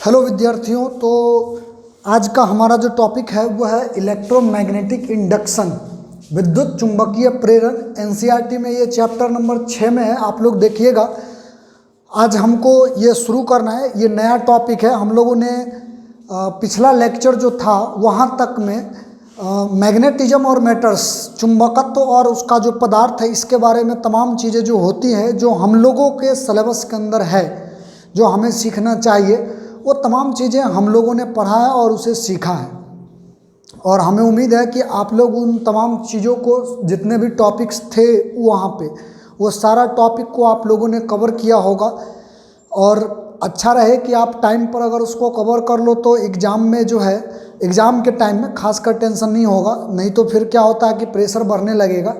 Hello विद्यार्थियों। तो आज का हमारा जो टॉपिक है वो है इलेक्ट्रोमैग्नेटिक इंडक्शन, विद्युत चुंबकीय प्रेरण। एनसीईआरटी में ये चैप्टर नंबर 6 में है। आप लोग देखिएगा, आज हमको ये शुरू करना है। ये नया टॉपिक है। हम लोगों ने पिछला लेक्चर जो था वहाँ तक में मैग्नेटिज्म और मैटर्स, चुंबकत्व और उसका जो पदार्थ है, इसके बारे में तमाम चीज़ें जो होती हैं जो हम लोगों के सिलेबस के अंदर है, जो हमें सीखना चाहिए, वो तमाम चीज़ें हम लोगों ने पढ़ा है और उसे सीखा है। और हमें उम्मीद है कि आप लोग उन तमाम चीज़ों को, जितने भी टॉपिक्स थे वहाँ पे, वो सारा टॉपिक को आप लोगों ने कवर किया होगा। और अच्छा रहे कि आप टाइम पर अगर उसको कवर कर लो तो एग्ज़ाम में जो है, एग्ज़ाम के टाइम में खासकर टेंशन नहीं होगा। नहीं तो फिर क्या होता है कि प्रेशर बढ़ने लगेगा।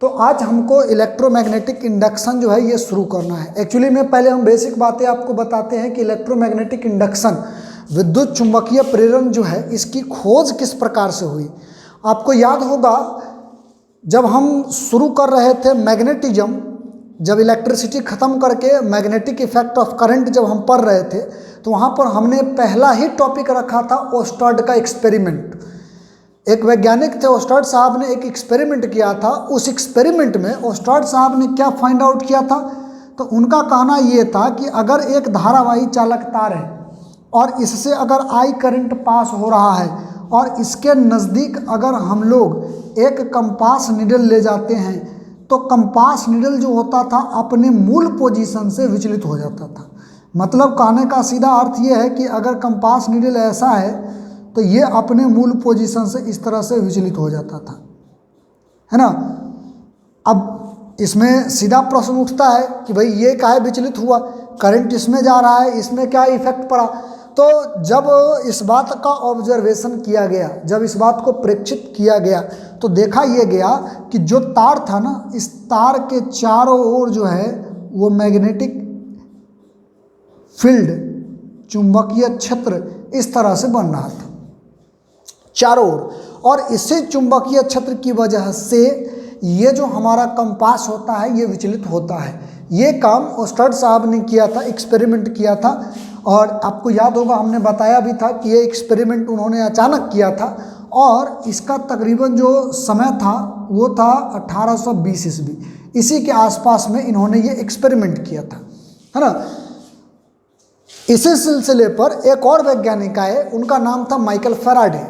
तो आज हमको इलेक्ट्रोमैग्नेटिक इंडक्शन जो है ये शुरू करना है। एक्चुअली में पहले हम बेसिक बातें आपको बताते हैं कि इलेक्ट्रोमैग्नेटिक इंडक्शन, विद्युत चुंबकीय प्रेरण जो है, इसकी खोज किस प्रकार से हुई। आपको याद होगा जब हम शुरू कर रहे थे मैग्नेटिज्म, जब इलेक्ट्रिसिटी ख़त्म करके मैग्नेटिक इफेक्ट ऑफ करंट जब हम पढ़ रहे थे, तो वहाँ पर हमने पहला ही टॉपिक रखा था ओस्टर्ड का एक्सपेरिमेंट। एक वैज्ञानिक थे ओस्टर्ड साहब ने एक एक्सपेरिमेंट किया था। उस एक्सपेरिमेंट में ओस्टर्ड साहब ने क्या फाइंड आउट किया था, तो उनका कहना ये था कि अगर एक धारावाही चालक तार है और इससे अगर आई करंट पास हो रहा है और इसके नज़दीक अगर हम लोग एक कंपास नीडल ले जाते हैं, तो कंपास नीडल जो होता था अपने मूल पोजीशन से विचलित हो जाता था। मतलब कहने का सीधा अर्थ ये है कि अगर कंपास नीडल ऐसा है तो ये अपने मूल पोजीशन से इस तरह से विचलित हो जाता था, है ना। अब इसमें सीधा प्रश्न उठता है कि भाई ये काहे विचलित हुआ, करंट इसमें जा रहा है, इसमें क्या इफेक्ट पड़ा। तो जब इस बात का ऑब्जर्वेशन किया गया, जब इस बात को प्रेक्षित किया गया, तो देखा यह गया कि जो तार था ना, इस तार के चारों ओर जो है वो मैग्नेटिक फील्ड, चुंबकीय क्षेत्र इस तरह से बन रहा था चारों ओर। और इसी चुंबकीय क्षेत्र की वजह से ये जो हमारा कंपास होता है ये विचलित होता है। ये काम ओस्टर्ड साहब ने किया था, एक्सपेरिमेंट किया था। और आपको याद होगा हमने बताया भी था कि ये एक्सपेरिमेंट उन्होंने अचानक किया था और इसका तकरीबन जो समय था वो था 1820 ईस्वी। इसी के आसपास में इन्होंने ये एक्सपेरिमेंट किया था, है ना। इसी सिलसिले पर एक और वैज्ञानिक आए, उनका नाम था माइकल फैराडे।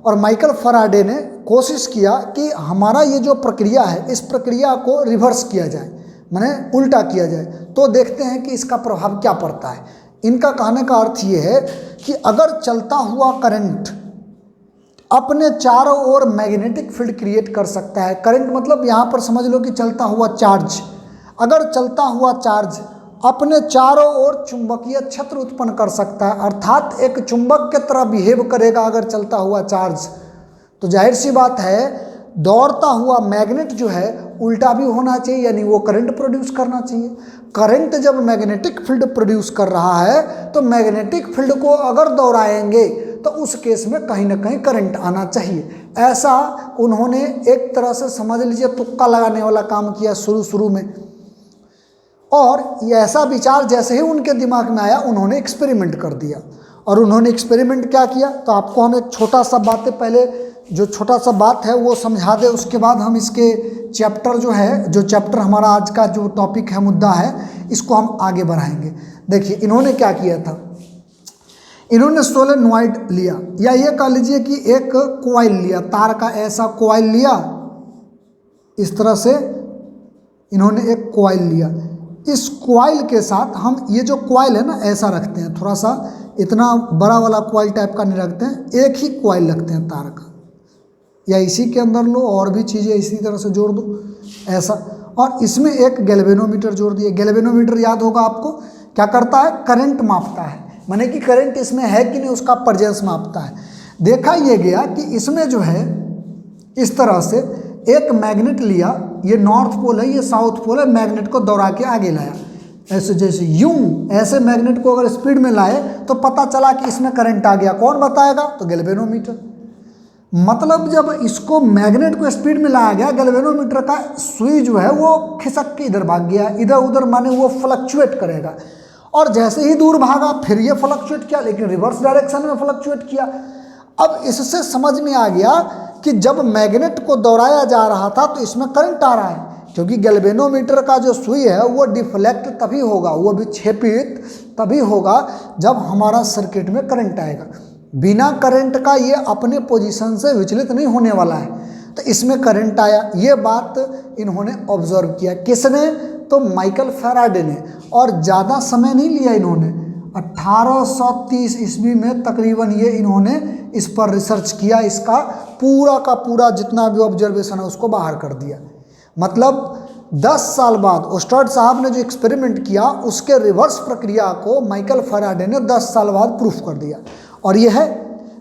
और माइकल फैराडे ने कोशिश किया कि हमारा ये जो प्रक्रिया है, इस प्रक्रिया को रिवर्स किया जाए, माने उल्टा किया जाए, तो देखते हैं कि इसका प्रभाव क्या पड़ता है। इनका कहने का अर्थ ये है कि अगर चलता हुआ करंट अपने चारों ओर मैग्नेटिक फील्ड क्रिएट कर सकता है, करंट मतलब यहाँ पर समझ लो कि चलता हुआ चार्ज, अगर चलता हुआ चार्ज अपने चारों ओर चुंबकीय क्षेत्र उत्पन्न कर सकता है, अर्थात एक चुंबक के तरह बिहेव करेगा अगर चलता हुआ चार्ज, तो जाहिर सी बात है दौड़ता हुआ मैग्नेट जो है उल्टा भी होना चाहिए, यानी वो करंट प्रोड्यूस करना चाहिए। करंट जब मैग्नेटिक फील्ड प्रोड्यूस कर रहा है तो मैग्नेटिक फील्ड को अगर दौड़ाएंगे तो उस केस में कहीं ना कहीं करंट आना चाहिए। ऐसा उन्होंने एक तरह से समझ लीजिए तुक्का लगाने वाला काम किया शुरू में। और ये ऐसा विचार जैसे ही उनके दिमाग में आया, उन्होंने एक्सपेरिमेंट कर दिया। और उन्होंने एक्सपेरिमेंट क्या किया, तो आपको हम एक छोटा सा बातें पहले, जो छोटा सा बात है वो समझा दे, उसके बाद हम इसके चैप्टर जो है, जो चैप्टर हमारा आज का जो टॉपिक है, मुद्दा है, इसको हम आगे बढ़ाएंगे। देखिए इन्होंने क्या किया था, इन्होंने सोलेनॉइड लिया, या ये कह लीजिए कि एक कॉइल लिया, तार का ऐसा कॉइल लिया, इस तरह से इन्होंने एक कॉइल लिया। इस कॉइल के साथ हम ये जो कॉइल है ना ऐसा रखते हैं, थोड़ा सा इतना बड़ा वाला कॉइल टाइप का नहीं रखते हैं, एक ही कॉइल रखते हैं तार का, या इसी के अंदर लो और भी चीज़ें इसी तरह से जोड़ दो ऐसा। और इसमें एक गैल्वेनोमीटर जोड़ दिए। गैल्वेनोमीटर याद होगा आपको, क्या करता है, करंट मापता है, माने कि करंट इसमें है कि नहीं उसका प्रेजेंस मापता है। देखा ये गया कि इसमें जो है इस तरह से एक मैग्नेट लिया, ये नॉर्थ पोल है, ये साउथ पोल है, मैग्नेट को दौड़ा के आगे लाया, ऐसे जैसे यूं, ऐसे मैग्नेट को अगर स्पीड में लाए तो पता चला कि इसमें करंट आ गया। कौन बताएगा, तो गैल्वेनोमीटर। मतलब जब इसको मैग्नेट को स्पीड में लाया गया, गैल्वेनोमीटर का सुई जो है वो खिसक के इधर भाग गया, इधर उधर, माने वो फ्लक्चुएट करेगा। और जैसे ही दूर भागा फिर ये फ्लक्चुएट किया, लेकिन रिवर्स डायरेक्शन में फ्लक्चुएट किया। अब इससे समझ में आ गया कि जब मैग्नेट को दौड़ाया जा रहा था तो इसमें करंट आ रहा है, क्योंकि गैल्वेनोमीटर का जो सुई है वो डिफ्लेक्ट तभी होगा, वो विक्षेपित तभी होगा जब हमारा सर्किट में करंट आएगा। बिना करंट का ये अपने पोजीशन से विचलित नहीं होने वाला है, तो इसमें करंट आया। ये बात इन्होंने ऑब्जर्व किया, किसने? तो माइकल फैराडे ने। और ज़्यादा समय नहीं लिया इन्होंने, 1830 ईस्वी में तकरीबन ये इन्होंने इस पर रिसर्च किया, इसका पूरा का पूरा जितना भी ऑब्जर्वेशन है उसको बाहर कर दिया। मतलब 10 साल बाद ओस्टर्ड साहब ने जो एक्सपेरिमेंट किया उसके रिवर्स प्रक्रिया को माइकल फैराडे ने 10 साल बाद प्रूफ कर दिया। और यह है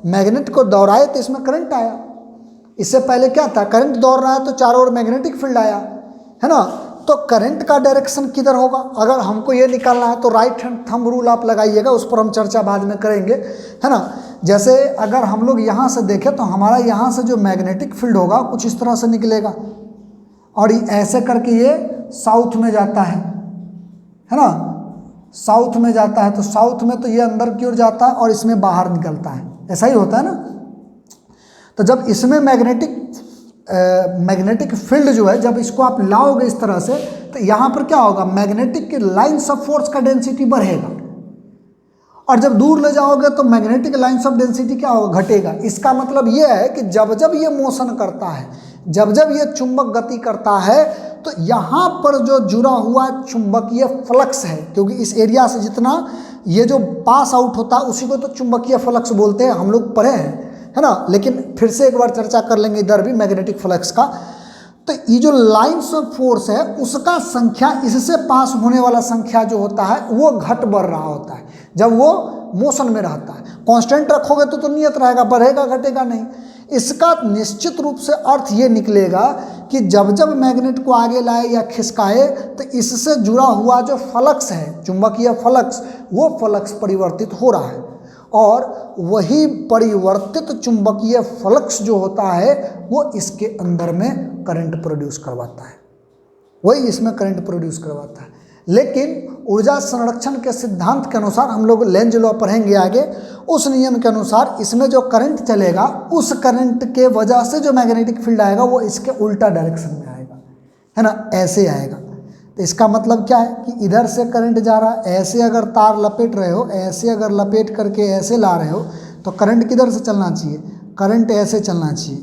मैग्नेट को दौड़ाए तो इसमें करंट आया। इससे पहले क्या था? करंट दौड़ रहा है तो चारों ओर मैग्नेटिक फील्ड आया, है ना। तो करंट का डायरेक्शन किधर होगा? अगर हमको ये निकालना है तो राइट हैंड थंब रूल आप लगाइएगा, उस पर हम चर्चा बाद में करेंगे, है ना। जैसे अगर हम लोग यहाँ से देखें तो हमारा यहाँ से जो मैग्नेटिक फील्ड होगा कुछ इस तरह से निकलेगा, और ऐसे करके ये साउथ में जाता है ना, साउथ में जाता है। तो साउथ में तो ये अंदर की ओर जाता है और इसमें बाहर निकलता है, ऐसा ही होता है ना। तो जब इसमें मैग्नेटिक फील्ड जो है, जब इसको आप लाओगे इस तरह से, तो यहाँ पर क्या होगा? मैग्नेटिक लाइन्स ऑफ फोर्स का डेंसिटी बढ़ेगा, और जब दूर ले जाओगे तो मैग्नेटिक लाइन्स ऑफ डेंसिटी क्या होगा? घटेगा। इसका मतलब ये है कि जब जब ये मोशन करता है, जब जब ये चुंबक गति करता है, तो यहाँ पर जो जुड़ा हुआ चुंबकीय फ्लक्स है, क्योंकि इस एरिया से जितना ये जो पास आउट होता है उसी को तो चुंबकीय फ्लक्स बोलते हैं, हम लोग पढ़े हैं, है ना। लेकिन फिर से एक बार चर्चा कर लेंगे इधर भी मैग्नेटिक फ्लक्स का। तो ये जो लाइन्स ऑफ फोर्स है उसका संख्या, इससे पास होने वाला संख्या जो होता है वो घट बढ़ रहा होता है जब वो मोशन में रहता है। कांस्टेंट रखोगे तो नियत रहेगा, बढ़ेगा घटेगा नहीं। इसका निश्चित रूप से अर्थ ये निकलेगा कि जब जब मैग्नेट को आगे लाए या खिसकाए तो इससे जुड़ा हुआ जो फ्लक्स है, चुंबकीय फ्लक्स, वो फ्लक्स परिवर्तित हो रहा है, और वही परिवर्तित चुंबकीय फ्लक्स जो होता है वो इसके अंदर में करंट प्रोड्यूस करवाता है, वही इसमें करंट प्रोड्यूस करवाता है। लेकिन ऊर्जा संरक्षण के सिद्धांत के अनुसार, हम लोग लेंज लॉ पढ़ेंगे आगे, उस नियम के अनुसार इसमें जो करंट चलेगा उस करंट के वजह से जो मैग्नेटिक फील्ड आएगा वो इसके उल्टा डायरेक्शन में आएगा, है ना, ऐसे आएगा। तो इसका मतलब क्या है कि इधर से करंट जा रहा है, ऐसे अगर तार लपेट रहे हो, ऐसे अगर लपेट करके ऐसे ला रहे हो तो करंट किधर से चलना चाहिए? करंट ऐसे चलना चाहिए,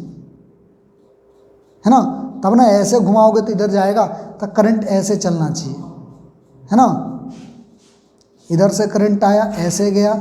है ना। तब ना ऐसे घुमाओगे तो इधर जाएगा, तो करंट ऐसे चलना चाहिए, है ना। इधर से करंट आया, ऐसे गया,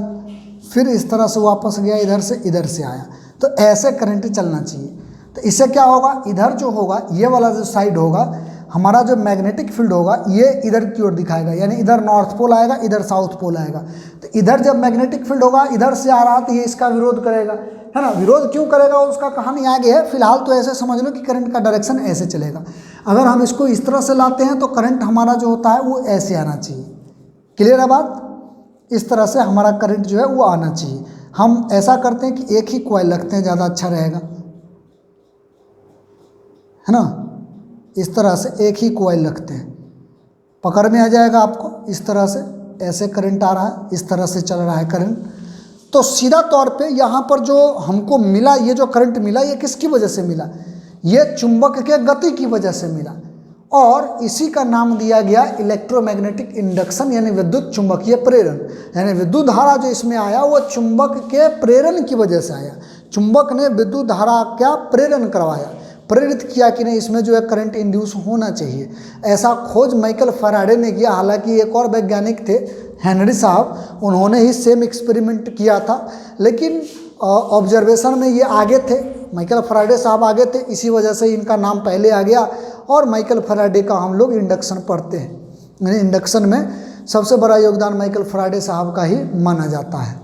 फिर इस तरह से वापस गया, इधर से आया, तो ऐसे करंट चलना चाहिए। तो इससे क्या होगा? इधर जो होगा, ये वाला जो साइड होगा, हमारा जो मैग्नेटिक फील्ड होगा ये इधर की ओर दिखाएगा, यानी इधर नॉर्थ पोल आएगा, इधर साउथ पोल आएगा। तो इधर जब मैग्नेटिक फील्ड होगा, इधर से आ रहा तो ये इसका विरोध करेगा, है ना। विरोध क्यों करेगा उसका कहानी आगे है, फिलहाल तो ऐसे समझ लो कि करंट का डायरेक्शन ऐसे चलेगा। अगर हम इसको इस तरह से लाते हैं तो करंट हमारा जो होता है वो ऐसे आना चाहिए। क्लियर है बात? इस तरह से हमारा करंट जो है वो आना चाहिए। हम ऐसा करते हैं कि एक ही कॉइल रखते हैं, ज़्यादा अच्छा रहेगा, है ना। इस तरह से एक ही कॉइल रखते हैं, पकड़ में आ जाएगा आपको। इस तरह से ऐसे करंट आ रहा है, इस तरह से चल रहा है करंट। तो सीधा तौर पे यहाँ पर जो हमको मिला, ये जो करंट मिला, ये किसकी वजह से मिला? ये चुंबक के गति की वजह से मिला, और इसी का नाम दिया गया इलेक्ट्रोमैग्नेटिक इंडक्शन, यानी विद्युत चुंबकीय प्रेरण। यानी विद्युत धारा जो इसमें आया वो चुंबक के प्रेरण की वजह से आया। चुंबक ने विद्युत धारा का प्रेरण करवाया, प्रेरित किया कि नहीं इसमें जो है करंट इंड्यूस होना चाहिए। ऐसा खोज माइकल फैराडे ने किया। हालांकि एक और वैज्ञानिक थे, हेनरी साहब, उन्होंने ही सेम एक्सपेरिमेंट किया था, लेकिन ऑब्जर्वेशन में ये आगे थे, माइकल फैराडे साहब आगे थे, इसी वजह से इनका नाम पहले आ गया। और माइकल फैराडे का हम लोग इंडक्शन पढ़ते हैं, यानी इंडक्शन में सबसे बड़ा योगदान माइकल फैराडे साहब का ही माना जाता है।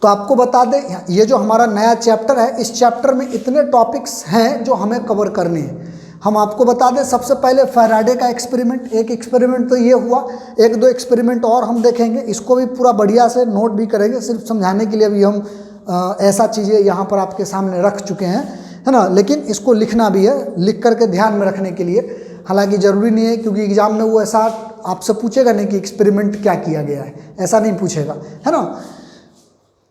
तो आपको बता दें, ये जो हमारा नया चैप्टर है, इस चैप्टर में इतने टॉपिक्स हैं जो हमें कवर करने हैं। हम आपको बता दें, सबसे पहले फैराडे का एक्सपेरिमेंट, एक एक्सपेरिमेंट तो ये हुआ, एक दो एक्सपेरिमेंट और हम देखेंगे, इसको भी पूरा बढ़िया से नोट भी करेंगे। सिर्फ समझाने के लिए अभी हम ऐसा चीज़ें यहाँ पर आपके सामने रख चुके हैं, है ना, लेकिन इसको लिखना भी है, लिख करके ध्यान में रखने के लिए। हालांकि ज़रूरी नहीं है, क्योंकि एग्ज़ाम में वो ऐसा आपसे पूछेगा नहीं कि एक्सपेरिमेंट क्या किया गया है, ऐसा नहीं पूछेगा, है ना।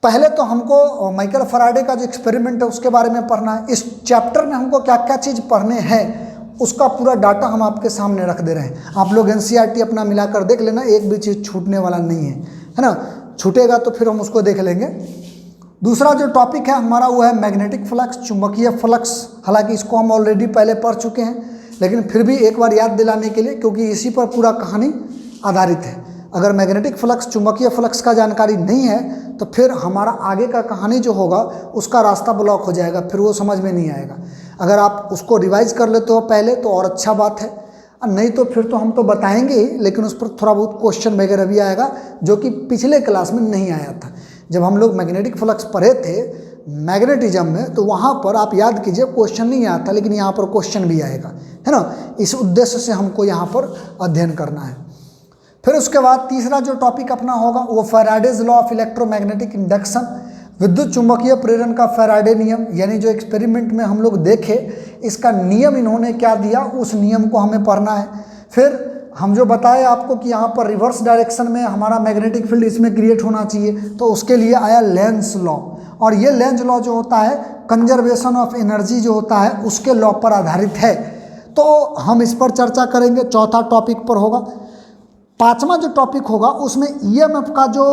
पहले तो हमको माइकल फैराडे का जो एक्सपेरिमेंट है उसके बारे में पढ़ना है। इस चैप्टर में हमको क्या क्या चीज़ पढ़ने हैं उसका पूरा डाटा हम आपके सामने रख दे रहे हैं। आप लोग एनसीईआरटी अपना मिलाकर देख लेना, एक भी चीज़ छूटने वाला नहीं है ना। छूटेगा तो फिर हम उसको देख लेंगे। दूसरा जो टॉपिक है हमारा वो है मैग्नेटिक फ्लक्स, चुंबकीय फ्लक्स। हालांकि इसको हम ऑलरेडी पहले पढ़ चुके हैं, लेकिन फिर भी एक बार याद दिलाने के लिए, क्योंकि इसी पर पूरा कहानी आधारित है। अगर मैग्नेटिक फ्लक्स, चुंबकीय फ्लक्स का जानकारी नहीं है तो फिर हमारा आगे का कहानी जो होगा उसका रास्ता ब्लॉक हो जाएगा, फिर वो समझ में नहीं आएगा। अगर आप उसको रिवाइज कर लेते हो पहले तो और अच्छा बात है, नहीं तो फिर तो हम तो बताएंगे ही, लेकिन उस पर थोड़ा बहुत क्वेश्चन वगैरह भी आएगा जो कि पिछले क्लास में नहीं आया था। जब हम लोग मैग्नेटिक फ्लक्स पढ़े थे मैग्नेटिज्म में, तो वहाँ पर आप याद कीजिए क्वेश्चन नहीं आता, लेकिन यहाँ पर क्वेश्चन भी आएगा, है ना। इस उद्देश्य से हमको यहाँ पर अध्ययन करना है। फिर उसके बाद तीसरा जो टॉपिक अपना होगा वो Faraday's law of electromagnetic induction, विद्युत चुंबकीय प्रेरण का फैराडे नियम, यानी जो एक्सपेरिमेंट में हम लोग देखे इसका नियम इन्होंने क्या दिया, उस नियम को हमें पढ़ना है। फिर हम जो बताए आपको कि यहाँ पर रिवर्स डायरेक्शन में हमारा मैग्नेटिक फील्ड इसमें क्रिएट होना चाहिए, तो उसके लिए आया लेंस लॉ। और ये लेंस लॉ जो होता है कंजर्वेशन ऑफ एनर्जी जो होता है उसके लॉ पर आधारित है, तो हम इस पर चर्चा करेंगे। चौथा टॉपिक पर होगा। पांचवा जो टॉपिक होगा उसमें ईएमएफ का जो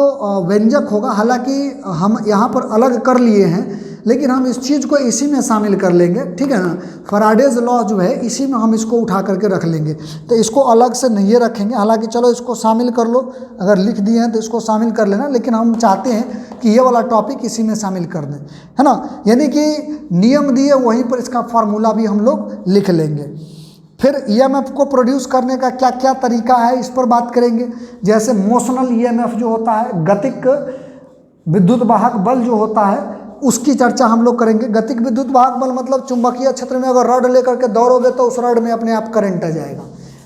व्यंजक होगा, हालांकि हम यहाँ पर अलग कर लिए हैं, लेकिन हम इस चीज़ को इसी में शामिल कर लेंगे, ठीक है ना। फैराडेज लॉ जो है इसी में हम इसको उठा करके रख लेंगे, तो इसको अलग से नहीं रखेंगे। हालांकि चलो इसको शामिल कर लो, अगर लिख दिए हैं तो इसको शामिल कर लेना, लेकिन हम चाहते हैं कि ये वाला टॉपिक इसी में शामिल कर दें, है ना। यानी कि नियम दिए वहीं पर इसका फार्मूला भी हम लोग लिख लेंगे। फिर ईएमएफ को प्रोड्यूस करने का क्या क्या तरीका है इस पर बात करेंगे। जैसे मोशनल ईएमएफ जो होता है, गतिक विद्युत वाहक बल जो होता है उसकी चर्चा हम लोग करेंगे। गतिक विद्युत वाहक बल मतलब चुंबकीय क्षेत्र में अगर रॉड लेकर के दौड़ोगे तो उस रॉड में अपने आप करंट आ जाएगा,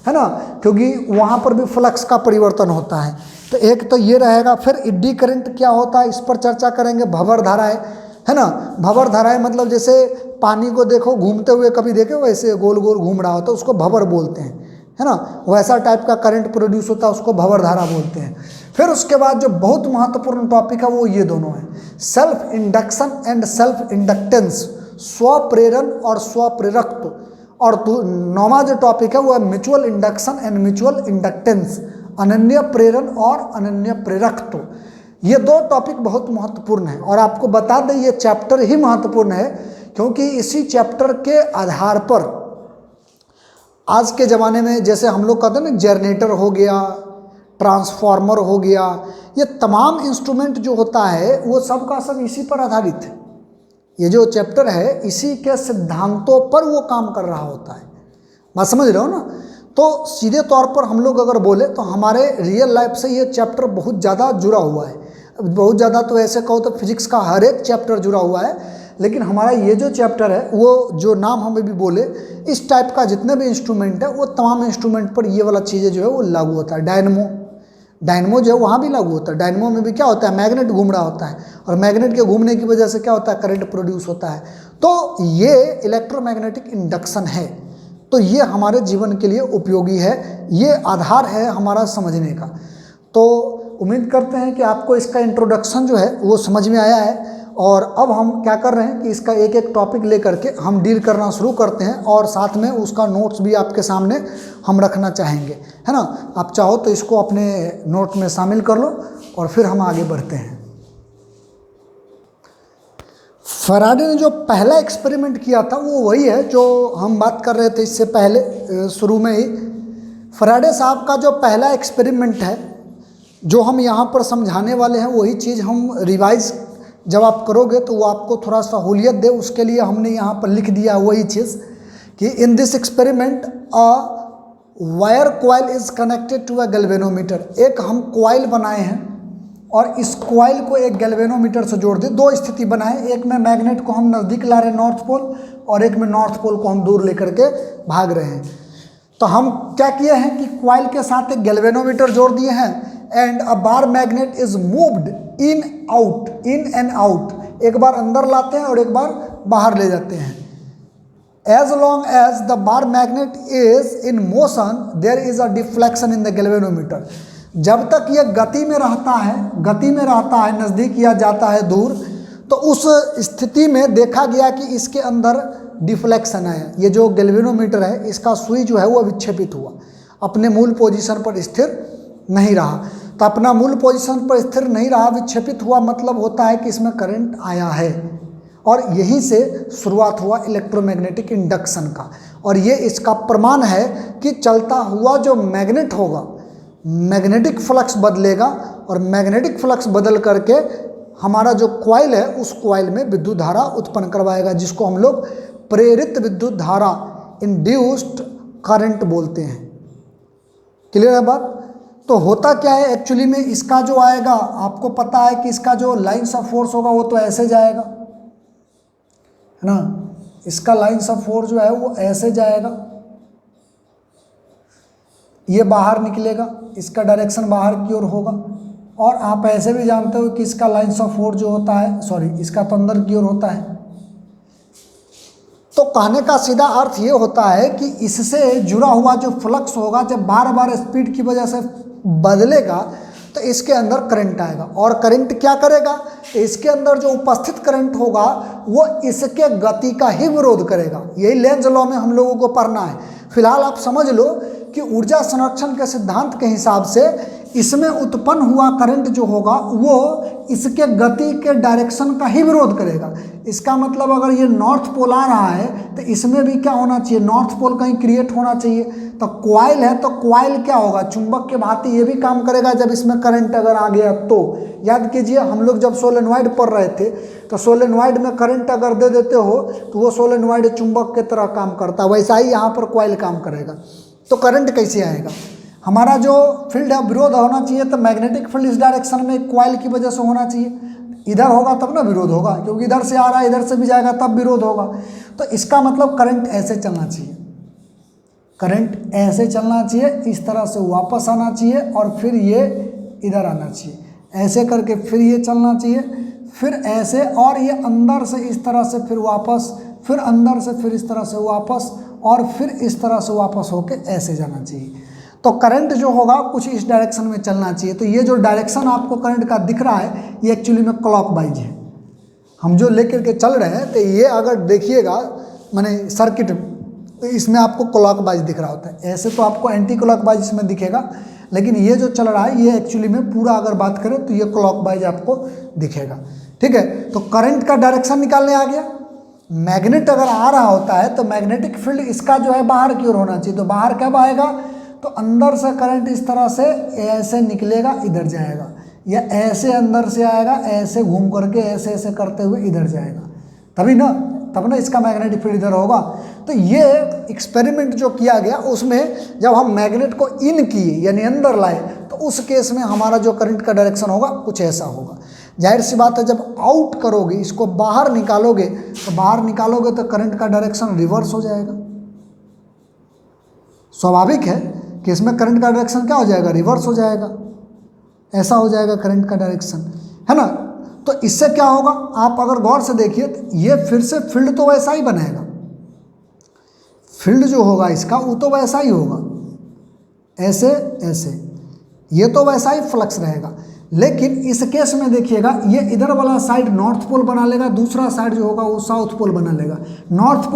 है ना, क्योंकि वहाँ पर भी फ्लक्स का परिवर्तन होता है। तो एक तो ये रहेगा। फिर एडी करंट क्या होता है इस पर चर्चा करेंगे। भंवर धाराएं, है ना। भंवर धाराएं मतलब जैसे पानी को देखो घूमते हुए, कभी देखे वैसे गोल गोल घूम रहा होता है, उसको भंवर बोलते हैं, है ना। वैसा टाइप का करंट प्रोड्यूस होता है, उसको भंवर धारा बोलते हैं। फिर उसके बाद जो बहुत महत्वपूर्ण टॉपिक है वो ये दोनों है, self induction and self inductance, स्वप्रेरण और स्वप्रेरकत्व। और नौवां जो टॉपिक है वो है mutual induction and mutual inductance, अनन्य प्रेरण और अनन्य प्रेरकत्व। ये दो टॉपिक बहुत महत्वपूर्ण है। और आपको बता दें ये चैप्टर ही महत्वपूर्ण है क्योंकि इसी चैप्टर के आधार पर आज के ज़माने में जैसे हम लोग कहते हैं ना, जनरेटर हो गया, ट्रांसफार्मर हो गया, ये तमाम इंस्ट्रूमेंट जो होता है वो सब का सब इसी पर आधारित है। ये जो चैप्टर है इसी के सिद्धांतों पर वो काम कर रहा होता है। बात समझ रहे हो ना। तो सीधे तौर पर हम लोग अगर बोले तो हमारे रियल लाइफ से ये चैप्टर बहुत ज़्यादा जुड़ा हुआ है। बहुत ज़्यादा तो ऐसे कहो तो फिजिक्स का हर एक चैप्टर जुड़ा हुआ है, लेकिन हमारा ये जो चैप्टर है वो जो नाम हमें भी बोले, इस टाइप का जितने भी इंस्ट्रूमेंट है वो तमाम इंस्ट्रूमेंट पर ये वाला चीज़ें जो है वो लागू होता है। डायनमो जो है वहाँ भी लागू होता है। डायनमो में भी क्या होता है, मैग्नेट घूम रहा होता है, और मैग्नेट के घूमने की वजह से क्या होता है, करंट प्रोड्यूस होता है। तो ये इलेक्ट्रोमैग्नेटिक इंडक्शन है, तो ये हमारे जीवन के लिए उपयोगी है, ये आधार है हमारा समझने का। तो उम्मीद करते हैं कि आपको इसका इंट्रोडक्शन जो है वो समझ में आया है। और अब हम क्या कर रहे हैं कि इसका एक एक टॉपिक लेकर के हम डील करना शुरू करते हैं, और साथ में उसका नोट्स भी आपके सामने हम रखना चाहेंगे, है ना। आप चाहो तो इसको अपने नोट में शामिल कर लो और फिर हम आगे बढ़ते हैं। फैराडे ने जो पहला एक्सपेरिमेंट किया था वो वही है जो हम बात कर रहे थे इससे पहले शुरू में ही। फैराडे साहब का जो पहला एक्सपेरिमेंट है जो हम यहाँ पर समझाने वाले हैं, वही चीज़ हम रिवाइज जब आप करोगे तो वो आपको थोड़ा सहूलियत दे, उसके लिए हमने यहाँ पर लिख दिया वही चीज़ कि in this experiment a wire coil is connected to a galvanometer. एक हम कॉइल बनाए हैं और इस कॉइल को एक गैल्वेनोमीटर से जोड़ दें। दो स्थिति बनाए, एक में मैग्नेट को हम नज़दीक ला रहे हैं नॉर्थ पोल, और एक में नॉर्थ पोल को हम दूर लेकर के भाग रहे हैं। तो हम क्या किए हैं कि कॉइल के साथ एक गैल्वेनोमीटर जोड़ दिए हैं, and a bar magnet is moved in and out. एक बार अंदर लाते हैं और एक बार बाहर ले जाते हैं। As long as the bar magnet is in motion there is a deflection in the galvanometer. जब तक ये गति में रहता है, नज़दीक या जाता है दूर, तो उस स्थिति में देखा गया कि इसके अंदर डिफ्लेक्शन है। ये जो गैल्वेनोमीटर है इसका सुई जो है वो विक्षेपित हुआ, अपने मूल पोजीशन पर स्थिर नहीं रहा। तो अपना मूल पोजीशन पर स्थिर नहीं रहा, विक्षेपित हुआ, मतलब होता है कि इसमें करंट आया है, और यहीं से शुरुआत हुआ इलेक्ट्रोमैग्नेटिक इंडक्शन का। और ये इसका प्रमाण है कि चलता हुआ जो मैग्नेट होगा, मैग्नेटिक फ्लक्स बदलेगा, और मैग्नेटिक फ्लक्स बदल करके हमारा जो कॉइल है उस कॉइल में विद्युत धारा उत्पन्न करवाएगा, जिसको हम लोग प्रेरित विद्युत धारा, इंड्यूस्ड करंट बोलते हैं। क्लियर है बात? तो होता क्या है एक्चुअली में, इसका जो आएगा, आपको पता है कि इसका जो लाइन्स ऑफ फोर्स होगा वो तो ऐसे जाएगा, है ना। इसका लाइन्स ऑफ फोर्स जो है वो ऐसे जाएगा, ये बाहर निकलेगा, इसका डायरेक्शन बाहर की ओर होगा। और आप ऐसे भी जानते हो कि इसका लाइन्स ऑफ फोर्स जो होता है, सॉरी, इसका तो अंदर की ओर होता है। तो कहने का सीधा अर्थ ये होता है कि इससे जुड़ा हुआ जो फ्लक्स होगा, जब बार बार स्पीड की वजह से बदलेगा तो इसके अंदर करंट आएगा। और करंट क्या करेगा? इसके अंदर जो उपस्थित करंट होगा वो इसके गति का ही विरोध करेगा। यही लेंज लॉ में हम लोगों को पढ़ना है। फिलहाल आप समझ लो कि ऊर्जा संरक्षण के सिद्धांत के हिसाब से इसमें उत्पन्न हुआ करंट जो होगा वो इसके गति के डायरेक्शन का ही विरोध करेगा। इसका मतलब अगर ये नॉर्थ पोल आ रहा है तो इसमें भी क्या होना चाहिए? नॉर्थ पोल कहीं क्रिएट होना चाहिए। तो कॉइल है तो कॉइल क्या होगा? चुंबक के भांति ये भी काम करेगा जब इसमें करंट अगर आ गया तो। याद कीजिए हम लोग जब सोलेनॉइड पढ़ रहे थे तो सोलेनॉइड में करंट अगर दे देते हो तो वो सोलेनॉइड चुंबक के तरह काम करता है, वैसा ही यहाँ पर कॉइल काम करेगा। तो करंट कैसे आएगा? हमारा जो फील्ड है विरोध होना चाहिए, तो मैग्नेटिक फील्ड इस डायरेक्शन में कॉइल की वजह से होना चाहिए। इधर होगा तब ना विरोध होगा, क्योंकि इधर से आ रहा है इधर से भी जाएगा तब विरोध होगा। तो इसका मतलब करंट ऐसे चलना चाहिए, करंट ऐसे चलना चाहिए, इस तरह से वापस आना चाहिए और फिर ये इधर आना चाहिए, ऐसे करके फिर ये चलना चाहिए, फिर ऐसे, और ये अंदर से इस तरह से फिर वापस, फिर अंदर से फिर इस तरह से वापस, और फिर इस तरह से वापस होके ऐसे जाना चाहिए। तो करंट जो होगा कुछ इस डायरेक्शन में चलना चाहिए। तो ये जो डायरेक्शन आपको करंट का दिख रहा है ये एक्चुअली में क्लॉकवाइज है। हम जो लेकर के चल रहे हैं तो ये अगर देखिएगा माने सर्किट, तो इसमें आपको क्लॉकवाइज दिख रहा होता है। ऐसे तो आपको एंटी क्लॉकवाइज इसमें दिखेगा, लेकिन ये जो चल रहा है ये एक्चुअली में पूरा अगर बात करें तो ये क्लॉकवाइज आपको दिखेगा। ठीक है, तो करंट का डायरेक्शन निकालने आ गया। मैग्नेट अगर आ रहा होता है तो मैग्नेटिक फील्ड इसका जो है बाहर की ओर होना चाहिए। तो बाहर कब आएगा? तो अंदर से करंट इस तरह से ऐसे निकलेगा, इधर जाएगा, या ऐसे अंदर से आएगा, ऐसे घूम करके ऐसे ऐसे करते हुए इधर जाएगा, तभी ना, तब ना इसका मैग्नेटिक फील्ड इधर होगा। तो ये एक्सपेरिमेंट जो किया गया उसमें जब हम मैग्नेट को इन किए यानी अंदर लाए तो उस केस में हमारा जो करंट का डायरेक्शन होगा कुछ ऐसा होगा। जाहिर सी बात है जब आउट करोगे, इसको बाहर निकालोगे, तो बाहर निकालोगे तो करंट का डायरेक्शन रिवर्स हो जाएगा। स्वाभाविक है कि इसमें करंट का डायरेक्शन क्या हो जाएगा? रिवर्स हो जाएगा, ऐसा हो जाएगा करंट का डायरेक्शन, है ना। तो इससे क्या होगा? आप अगर गौर से देखिए तो ये फिर से फील्ड तो वैसा ही बनेगा, फील्ड जो होगा इसका वो तो वैसा ही होगा, ऐसे ऐसे, ये तो वैसा ही फ्लक्स रहेगा। लेकिन इस केस में देखिएगा ये इधर वाला साइड नॉर्थ पोल बना लेगा, दूसरा साइड जो होगा वो साउथ पोल बना लेगा। नॉर्थ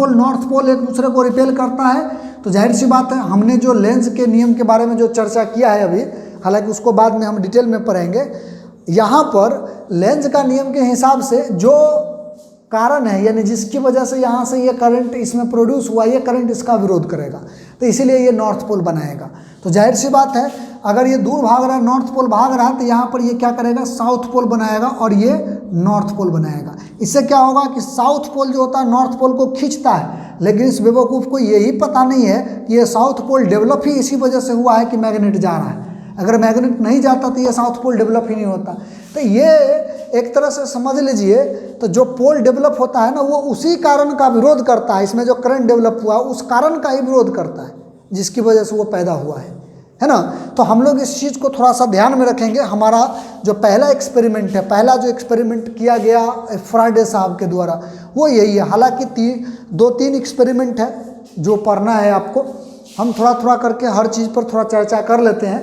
पोल एक दूसरे को रिपेल करता है। तो जाहिर सी बात है हमने जो लेंस के नियम के बारे में जो चर्चा किया है अभी, हालांकि उसको बाद में हम डिटेल में पढ़ेंगे, यहाँ पर लेंस का नियम के हिसाब से जो कारण है यानी जिसकी वजह से यहाँ से ये करंट इसमें प्रोड्यूस हुआ, ये करंट इसका विरोध करेगा, तो इसीलिए ये नॉर्थ पोल बनाएगा। तो जाहिर सी बात है अगर ये दूर भाग रहा है, नॉर्थ पोल भाग रहा है, तो यहाँ पर ये क्या करेगा? साउथ पोल बनाएगा और ये नॉर्थ पोल बनाएगा। इससे क्या होगा कि साउथ पोल जो होता है नॉर्थ पोल को खींचता है, लेकिन इस बेवकूफ़ को यही पता नहीं है कि ये साउथ पोल डेवलप ही इसी वजह से हुआ है कि मैग्नेट जा रहा है। अगर मैग्नेट नहीं जाता तो ये साउथ पोल डेवलप ही नहीं होता। तो ये एक तरह से समझ लीजिए, तो जो पोल डेवलप होता है ना वो उसी कारण का विरोध करता है, इसमें जो करंट डेवलप हुआ उस कारण का ही विरोध करता है जिसकी वजह से वो पैदा हुआ है ना। तो हम लोग इस चीज़ को थोड़ा सा ध्यान में रखेंगे। हमारा जो पहला एक्सपेरिमेंट है, पहला जो एक्सपेरिमेंट किया गया फैराडे साहब के द्वारा, वो यही है। हालांकि 2-3 एक्सपेरिमेंट है जो पढ़ना है आपको, हम थोड़ा थोड़ा करके हर चीज़ पर थोड़ा चर्चा कर लेते हैं,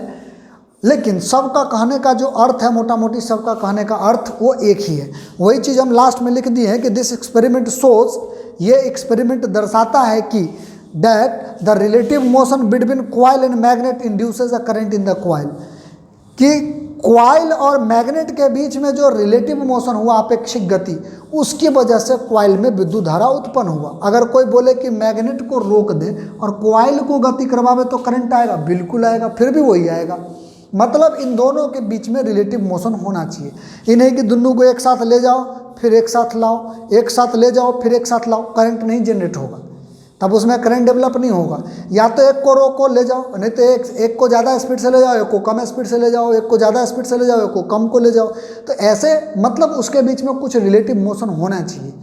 लेकिन सबका कहने का जो अर्थ है, मोटा मोटी सबका कहने का अर्थ वो एक ही है। वही चीज़ हम लास्ट में लिख दिए हैं कि दिस एक्सपेरिमेंट शोज, ये एक्सपेरिमेंट दर्शाता है कि that the relative motion between coil and magnet induces a current in the coil, कि कॉइल और मैग्नेट के बीच में जो रिलेटिव मोशन हुआ, अपेक्षिक गति, उसकी वजह से कॉइल में विद्युत धारा उत्पन्न हुआ। अगर कोई बोले कि मैग्नेट को रोक दे और कॉइल को गति करवावे तो करंट आएगा, बिल्कुल आएगा, फिर भी वही आएगा। मतलब इन दोनों के बीच में रिलेटिव मोशन होना चाहिए। ये नहीं कि दोनों को एक साथ ले जाओ फिर एक साथ लाओ, एक साथ ले जाओ फिर एक साथ लाओ, करंट नहीं जनरेट होगा, तब उसमें करंट डेवलप नहीं होगा। या तो एक को रोको ले जाओ, नहीं तो एक को ज़्यादा स्पीड से ले जाओ, एक को कम स्पीड से ले जाओ, एक को ज़्यादा स्पीड से ले जाओ, एक को कम को ले जाओ। तो ऐसे मतलब उसके बीच में कुछ रिलेटिव मोशन होना चाहिए,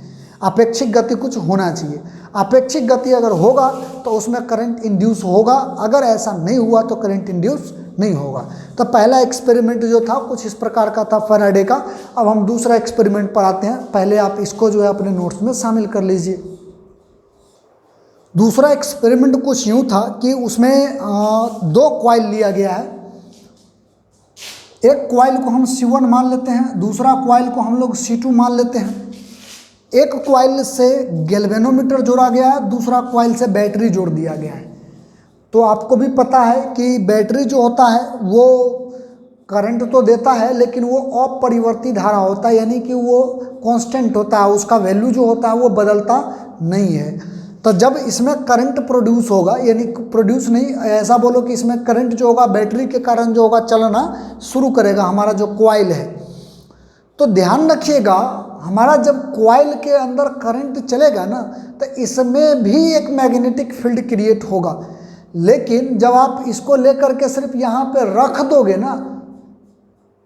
अपेक्षिक गति कुछ होना चाहिए। अपेक्षिक गति अगर होगा तो उसमें करंट इंड्यूस होगा, अगर ऐसा नहीं हुआ तो करंट इंड्यूस नहीं होगा। तो पहला एक्सपेरिमेंट जो था कुछ इस प्रकार का था फैराडे का। अब हम दूसरा एक्सपेरिमेंट पर आते हैं, पहले आप इसको जो है अपने नोट्स में शामिल कर लीजिए। दूसरा एक्सपेरिमेंट कुछ यूँ था कि उसमें 2 कॉइल लिया गया है। एक कॉइल को हम C1 मान लेते हैं, दूसरा कॉइल को हम लोग C2 मान लेते हैं। एक कॉइल से गैल्वेनोमीटर जोड़ा गया है, दूसरा कॉइल से बैटरी जोड़ दिया गया है। तो आपको भी पता है कि बैटरी जो होता है वो करंट तो देता है, लेकिन वो अपरिवर्ती धारा होता है, यानी कि वो कांस्टेंट होता है, उसका वैल्यू जो होता है वो बदलता नहीं है। तो जब इसमें करंट प्रोड्यूस होगा, यानी प्रोड्यूस नहीं, ऐसा बोलो कि इसमें करंट जो होगा बैटरी के कारण जो होगा चलना शुरू करेगा हमारा जो कॉइल है। तो ध्यान रखिएगा, हमारा जब कॉइल के अंदर करंट चलेगा ना तो इसमें भी एक मैग्नेटिक फील्ड क्रिएट होगा, लेकिन जब आप इसको लेकर के सिर्फ यहाँ पे रख दोगे ना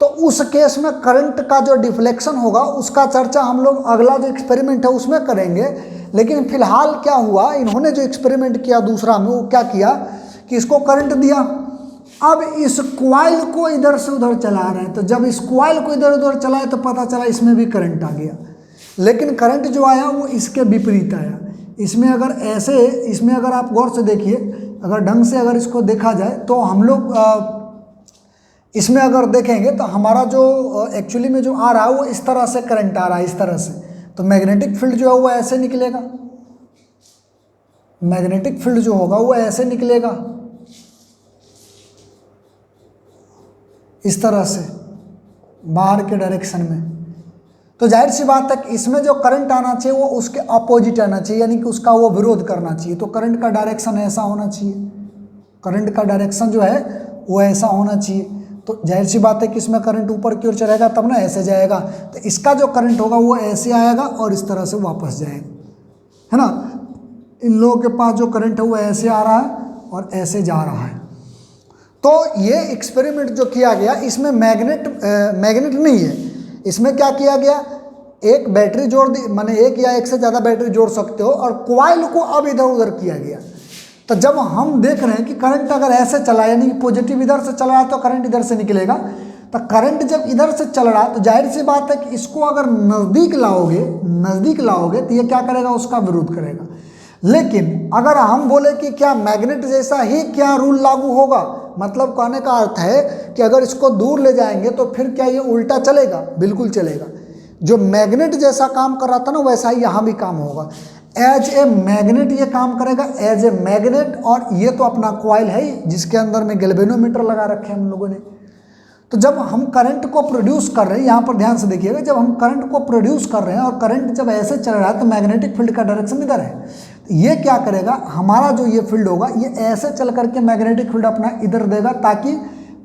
तो उस केस में करंट का जो डिफ्लेक्शन होगा उसका चर्चा हम लोग अगला जो एक्सपेरिमेंट है उसमें करेंगे। लेकिन फिलहाल क्या हुआ, इन्होंने जो एक्सपेरिमेंट किया दूसरा में, वो क्या किया कि इसको करंट दिया, अब इस कॉइल को इधर से उधर चला रहे हैं। तो जब इस कॉइल को इधर उधर चलाए तो पता चला इसमें भी करंट आ गया, लेकिन करंट जो आया वो इसके विपरीत आया। इसमें अगर ऐसे, इसमें अगर आप गौर से देखिए, अगर ढंग से अगर इसको देखा जाए तो हम लोग इसमें अगर देखेंगे तो हमारा जो एक्चुअली में जो आ रहा है वो इस तरह से करंट आ रहा है, इस तरह से। तो मैग्नेटिक फील्ड जो है वो ऐसे निकलेगा, मैग्नेटिक फील्ड जो होगा वो ऐसे निकलेगा, इस तरह से बाहर के डायरेक्शन में। तो जाहिर सी बात है कि इसमें जो करंट आना चाहिए वो उसके अपोजिट आना चाहिए, यानी कि उसका वो विरोध करना चाहिए। तो करंट का डायरेक्शन ऐसा होना चाहिए, करंट का डायरेक्शन जो है वो ऐसा होना चाहिए। तो जाहिर सी बात है कि इसमें करंट ऊपर की ओर चलेगा तब ना ऐसे जाएगा, तो इसका जो करंट होगा वो ऐसे आएगा और इस तरह से वापस जाएगा, है ना। इन लोगों के पास जो करंट है वो ऐसे आ रहा है और ऐसे जा रहा है। तो ये एक्सपेरिमेंट जो किया गया इसमें मैग्नेट नहीं है, इसमें क्या किया गया, एक बैटरी जोड़ दी, माने एक या एक से ज़्यादा बैटरी जोड़ सकते हो, और कॉइल को अब इधर उधर किया गया। तो जब हम देख रहे हैं कि करंट अगर ऐसे चला, यानी कि पॉजिटिव इधर से चल रहा है तो करंट इधर से निकलेगा। तो करंट जब इधर से चल रहा है तो जाहिर सी बात है कि इसको अगर नज़दीक लाओगे तो ये क्या करेगा, उसका विरोध करेगा। लेकिन अगर हम बोले कि क्या मैग्नेट जैसा ही क्या रूल लागू होगा, मतलब कहने का अर्थ है कि अगर इसको दूर ले जाएंगे तो फिर क्या ये उल्टा चलेगा, बिल्कुल चलेगा। जो मैग्नेट जैसा काम कर रहा था ना वैसा ही यहाँ भी काम होगा। एज ए मैग्नेट ये काम करेगा, एज ए मैग्नेट। और ये तो अपना कॉइल है ही जिसके अंदर में गैल्वेनोमीटर लगा रखे हैं हम लोगों ने। तो जब हम करंट को प्रोड्यूस कर रहे हैं, यहाँ पर ध्यान से देखिएगा, जब हम करंट को प्रोड्यूस कर रहे हैं और करंट जब ऐसे चल रहा है तो मैग्नेटिक फील्ड का डायरेक्शन इधर है। तो ये क्या करेगा, हमारा जो ये फील्ड होगा ये ऐसे चल करके मैग्नेटिक फील्ड अपना इधर देगा ताकि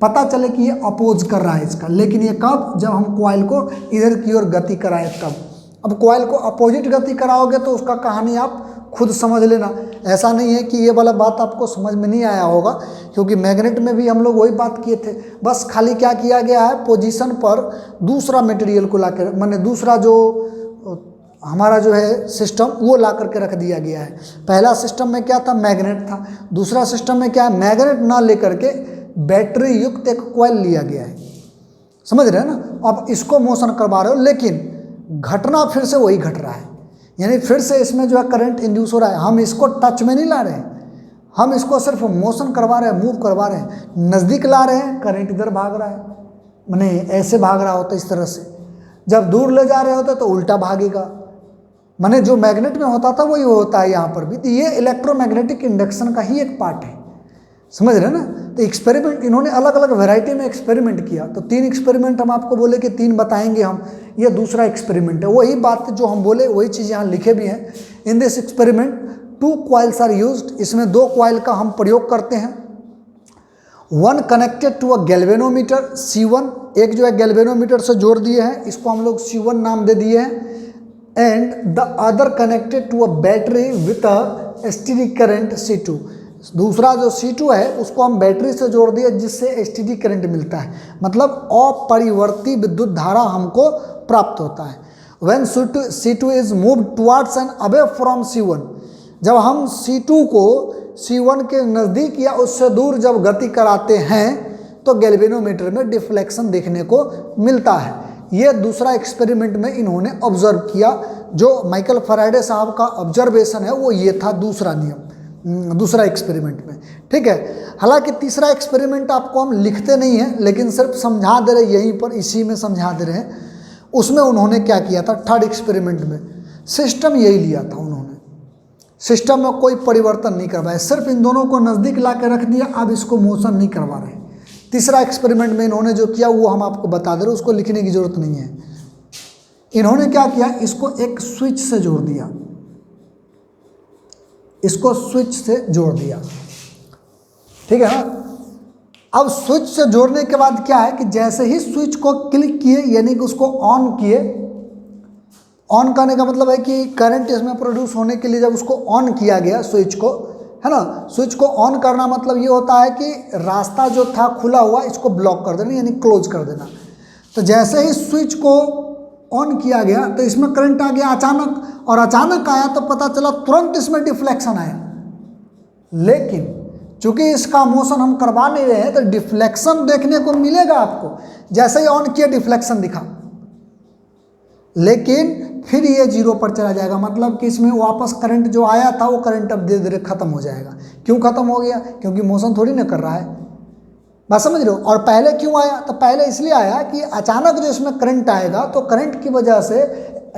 पता चले कि ये अपोज कर रहा है इसका। लेकिन ये कब, जब हम कॉइल को इधर की ओर गति कराएं तब। अब कॉइल को अपोजिट गति कराओगे तो उसका कहानी आप खुद समझ लेना। ऐसा नहीं है कि ये वाला बात आपको समझ में नहीं आया होगा, क्योंकि मैग्नेट में भी हम लोग वही बात किए थे। बस खाली क्या किया गया है, पोजीशन पर दूसरा मटेरियल को ला कर, माने दूसरा जो हमारा जो है सिस्टम वो ला करके रख दिया गया है। पहला सिस्टम में क्या था, मैग्नेट था। दूसरा सिस्टम में क्या है, मैग्नेट ना लेकर के बैटरी युक्त एक कॉइल लिया गया है। समझ रहे हैं ना। अब इसको मोशन करवा रहे हो, लेकिन घटना फिर से वही घट रहा है। यानी फिर से इसमें जो है करंट इंड्यूस हो रहा है, हम इसको टच में नहीं ला रहे हैं, हम इसको सिर्फ मोशन करवा रहे हैं, मूव करवा रहे हैं। नज़दीक ला रहे हैं, करंट इधर भाग रहा है, माने ऐसे भाग रहा होता है इस तरह से। जब दूर ले जा रहे होते तो उल्टा भागेगा, माने जो मैग्नेट में होता था वही होता है यहाँ पर भी। तो ये इलेक्ट्रोमैग्नेटिक इंडक्शन का ही एक पार्ट है, समझ रहे हैं ना। तो एक्सपेरिमेंट इन्होंने अलग अलग वैरायटी में एक्सपेरिमेंट किया। तो 3 एक्सपेरिमेंट हम आपको बोले कि 3 बताएंगे हम, ये दूसरा एक्सपेरिमेंट है। वही बात जो हम बोले वही चीज़ यहाँ लिखे भी हैं। In this experiment 2 coils are used, इसमें 2 कॉइल का हम प्रयोग करते हैं। 1 connected to a galvanometer C1, एक जो है गैल्वेनोमीटर से जोड़ दिए हैं, इसको हम लोग C1 नाम दे दिए हैं। And the other connected to a battery with a steady current C2, दूसरा जो C2 है उसको हम बैटरी से जोड़ दिए जिससे स्टेडी करंट मिलता है, मतलब अपरिवर्ती विद्युत धारा हमको प्राप्त होता है। When C2 is moved towards and away from C1, जब हम C2 को C1 के नज़दीक या उससे दूर जब गति कराते हैं तो गैल्वेनोमीटर में डिफ्लेक्शन देखने को मिलता है। ये दूसरा एक्सपेरिमेंट में इन्होंने ऑब्जर्व किया। जो माइकल फैराडे साहब का ऑब्जर्वेशन है वो ये था दूसरा नियम, दूसरा एक्सपेरिमेंट में, ठीक है। हालांकि तीसरा एक्सपेरिमेंट आपको हम लिखते नहीं हैं, लेकिन सिर्फ समझा दे रहे, यहीं पर इसी में समझा दे रहे हैं। उसमें उन्होंने क्या किया था, थर्ड एक्सपेरिमेंट में सिस्टम यही लिया था उन्होंने, सिस्टम में कोई परिवर्तन नहीं करवाया, सिर्फ इन दोनों को नज़दीक ला के रख दिया, अब इसको मोशन नहीं करवा रहे। तीसरा एक्सपेरिमेंट में इन्होंने जो किया वो हम आपको बता दे रहे, उसको लिखने की जरूरत नहीं है। इन्होंने क्या किया, इसको एक स्विच से जोड़ दिया, इसको स्विच से जोड़ दिया, ठीक है ना। अब स्विच से जोड़ने के बाद क्या है कि जैसे ही स्विच को क्लिक किए, यानी कि उसको ऑन किए, ऑन करने का मतलब है कि करंट इसमें प्रोड्यूस होने के लिए जब उसको ऑन किया गया स्विच को, है ना, स्विच को ऑन करना मतलब ये होता है कि रास्ता जो था खुला हुआ इसको ब्लॉक कर देना, यानी क्लोज कर देना। तो जैसे ही स्विच को ऑन किया गया तो इसमें करंट आ गया अचानक, और अचानक आया तो पता चला तुरंत इसमें डिफ्लेक्शन आया। लेकिन चूंकि इसका मोशन हम करवा नहीं रहे हैं तो डिफ्लेक्शन देखने को मिलेगा आपको, जैसे ही ऑन किया डिफ्लेक्शन दिखा, लेकिन फिर ये 0 पर चला जाएगा, मतलब कि इसमें वापस करंट जो आया था वो करंट अब धीरे धीरे खत्म हो जाएगा। क्यों खत्म हो गया, क्योंकि मोशन थोड़ी ना कर रहा है, बात समझ रहे हो। और पहले क्यों आया, तो पहले इसलिए आया कि अचानक जो इसमें करंट आएगा तो करंट की वजह से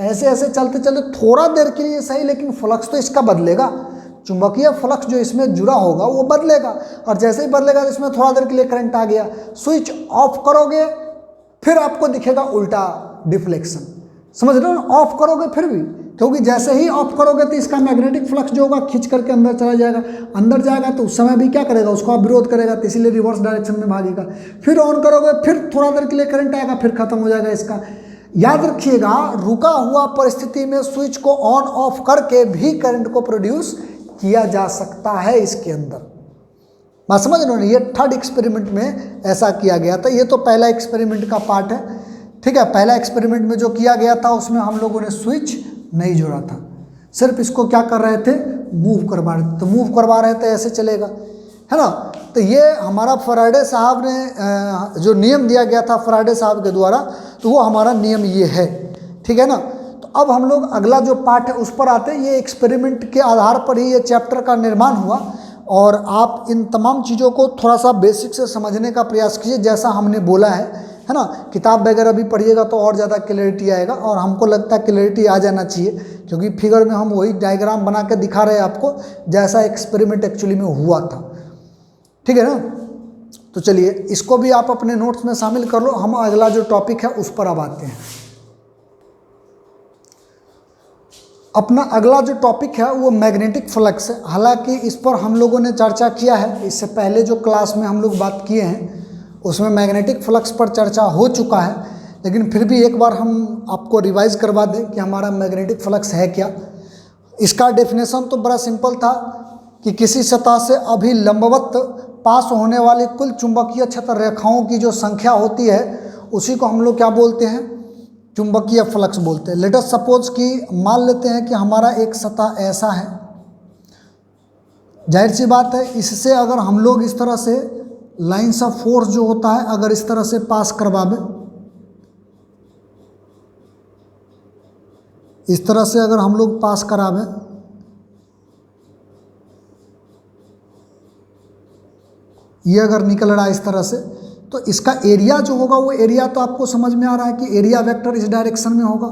ऐसे ऐसे चलते चलते थोड़ा देर के लिए सही, लेकिन फ्लक्स तो इसका बदलेगा, चुंबकीय फ्लक्स जो इसमें जुड़ा होगा वो बदलेगा, और जैसे ही बदलेगा तो इसमें थोड़ा देर के लिए करंट आ गया। स्विच ऑफ करोगे फिर आपको दिखेगा उल्टा डिफ्लेक्शन, समझ रहे हो। ऑफ करोगे फिर भी, क्योंकि जैसे ही ऑफ करोगे तो इसका मैग्नेटिक फ्लक्स जो होगा खींच करके अंदर चला जाएगा, अंदर जाएगा तो उस समय भी क्या करेगा, उसको आप विरोध करेगा, तो इसीलिए रिवर्स डायरेक्शन में भागेगा। फिर ऑन करोगे फिर थोड़ा देर के लिए करंट आएगा, फिर खत्म हो जाएगा इसका। याद रखिएगा, रुका हुआ परिस्थिति में स्विच को ऑन ऑफ करके भी करंट को प्रोड्यूस किया जा सकता है इसके अंदर, बात समझ रहे हो। ये थर्ड एक्सपेरिमेंट में ऐसा किया गया था। ये तो पहला एक्सपेरिमेंट का पार्ट है, ठीक है। पहला एक्सपेरिमेंट में जो किया गया था उसमें हम लोगों ने स्विच नहीं जोड़ा था, सिर्फ इसको क्या कर रहे थे, मूव करवा रहे थे। तो मूव करवा रहे थे ऐसे चलेगा, है ना। तो ये हमारा फैराडे साहब ने जो नियम दिया गया था फैराडे साहब के द्वारा, तो वो हमारा नियम ये है, ठीक है ना। तो अब हम लोग अगला जो पार्ट है उस पर आते हैं। ये एक्सपेरिमेंट के आधार पर ही ये चैप्टर का निर्माण हुआ, और आप इन तमाम चीज़ों को थोड़ा सा बेसिक से समझने का प्रयास कीजिए, जैसा हमने बोला है ना। किताब वगैरह भी पढ़िएगा तो और ज़्यादा क्लैरिटी आएगा, और हमको लगता है क्लैरिटी आ जाना चाहिए, क्योंकि फिगर में हम वही डायग्राम बना के दिखा रहे हैं आपको जैसा एक्सपेरिमेंट एक्चुअली में हुआ था, ठीक है ना। तो चलिए इसको भी आप अपने नोट्स में शामिल कर लो। हम अगला जो टॉपिक है उस पर अब आते हैं। अपना अगला जो टॉपिक है वो मैग्नेटिक फ्लक्स है। हालांकि इस पर हम लोगों ने चर्चा किया है, इससे पहले जो क्लास में हम लोग बात किए हैं उसमें मैग्नेटिक फ्लक्स पर चर्चा हो चुका है, लेकिन फिर भी एक बार हम आपको रिवाइज करवा दें कि हमारा मैग्नेटिक फ्लक्स है क्या। इसका डेफिनेशन तो बड़ा सिंपल था कि किसी सतह से अभिलंबवत पास होने वाली कुल चुंबकीय क्षेत्र रेखाओं की जो संख्या होती है उसी को हम लोग क्या बोलते हैं, चुंबकीय फ्लक्स बोलते हैं। लेट अस सपोज कि मान लेते हैं कि हमारा एक सतह ऐसा है, जाहिर सी बात है इससे अगर हम लोग इस तरह से लाइन्स ऑफ फोर्स जो होता है अगर इस तरह से पास करवावे, इस तरह से अगर हम लोग पास करावें, ये अगर निकल रहा है इस तरह से, तो इसका एरिया जो होगा वो एरिया तो आपको समझ में आ रहा है कि एरिया वेक्टर इस डायरेक्शन में होगा,